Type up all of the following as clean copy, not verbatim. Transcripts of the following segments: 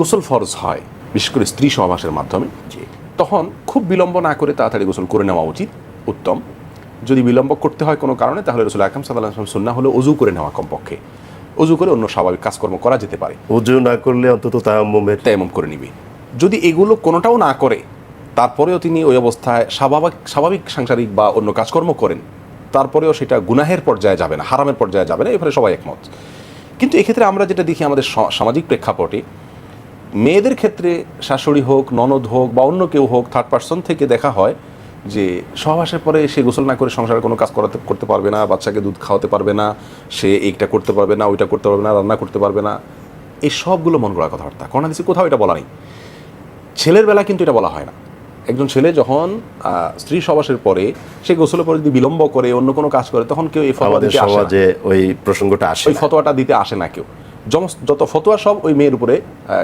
গোসল ফরজ হয় বিশেষ করে স্ত্রী সহবাসের মাধ্যমে, তখন খুব বিলম্ব না করে তাড়াতাড়ি গোসল করে নেওয়া উচিত, উত্তম। যদি বিলম্ব করতে হয় কোনো কারণে, তাহলে রাসূল আকরাম সাল্লাল্লাহু আলাইহি ওয়াসাল্লাম সুন্নাহ হলো অজু করে নেওয়া, কমপক্ষে অজু করে অন্য স্বাভাবিক কাজকর্ম করা যেতে পারে। ওযু না করলে অন্তত তায়াম্মুম করে নিবে। যদি এগুলো কোনোটাও না করে তারপরেও তিনি ওই অবস্থায় স্বাভাবিক সাংসারিক বা অন্য কাজকর্ম করেন, তারপরেও সেটা গুনাহের পর্যায়ে যাবে না, হারামের পর্যায়ে যাবে না, এবারে সবাই একমত। কিন্তু এক্ষেত্রে আমরা যেটা দেখি আমাদের সামাজিক প্রেক্ষাপটে, মেয়েদের ক্ষেত্রে শাশুড়ি হোক, ননদ হোক বা অন্য কেউ হোক, থার্ড পার্সন থেকে দেখা হয় যে সহবাসের পরে সে গোসল না করে সংসারে কোনো কাজ করতে পারবে না, বাচ্চাকে দুধ খাওয়াতে পারবে না, সে এইটা করতে পারবে না, ওইটা করতে পারবে না, রান্না করতে পারবে না। এই সবগুলো মন গড়া কথাবার্তা, কোরআন হাদিসে কোথাও এটা বলা নেই। ছেলের বেলা কিন্তু এটা বলা হয় না। একজন ছেলে যখন স্ত্রী সহবাসের পরে সে গোসলের পরে যদি বিলম্ব করে, অন্য কোনো কাজ করে, তখন কেউ এই ফতোয়াটা দিতে আসে না কেউ। যত ফতোয়া সব ওই মেয়ের উপরে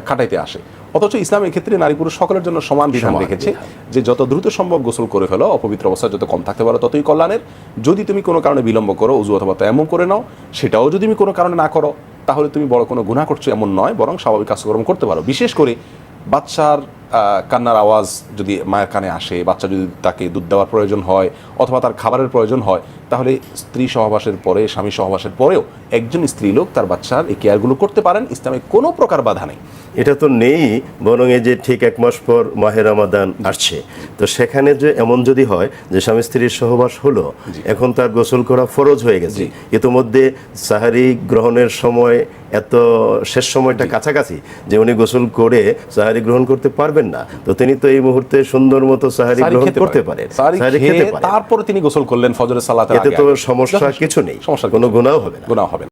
খাটাইতে আসে। অথচ ইসলামের ক্ষেত্রে নারী পুরুষ সকলের জন্য সমান বিধান রেখেছে যে যত দ্রুত সম্ভব গোসল করে ফেলো, অপবিত্র অবস্থা যত কম থাকতে পারো ততই কল্যাণের। যদি তুমি কোনো কারণে বিলম্ব করো, ওযু অথবা তায়াম্মুম করে নাও, সেটাও যদি তুমি কোনো কারণে না করো, তাহলে তুমি বড় কোনো গুনাহ করছো এমন নয়, বরং স্বাভাবিক কাজকর্ম করতে পারো। বিশেষ করে বাচ্চার কান্নার আওয়াজ যদি মায়ের কানে আসে, বাচ্চা যদি তাকে দুধ দেওয়ার প্রয়োজন হয় অথবা তার খাবারের প্রয়োজন হয়, তাহলে স্ত্রী সহবাসের পরে, স্বামী সহবাসের পরেও একজন স্ত্রী লোক তার বাচ্চার এই কেয়ারগুলো করতে পারেন। ইসলামে কোনো প্রকার বাধা নেই। এটা তো নেই, বরং এই যে ঠিক 1 মাস পর মাহে রমাদান আসছে, তো সেখানে যে এমন যদি হয় যে স্বামী স্ত্রীর সহবাস হলো, এখন তার গোসল করা ফরজ হয়ে গেছে, ইতোমধ্যে সাহারি গ্রহণের সময় এত শেষ সময়টা কাছাকাছি যে উনি গোসল করে সাহারি গ্রহণ করতে পারবেন না, তো তিনি তো এই মুহূর্তে সুন্দর মতো সাহারি গ্রহণ করতে পারেন, সাহারি খেতে পারেন, তারপরে তিনি গোসল করলেন ফজরের সালাতের আগে, এতে তো সমস্যা কিছু নেই, কোনো গুনাহ হবে না।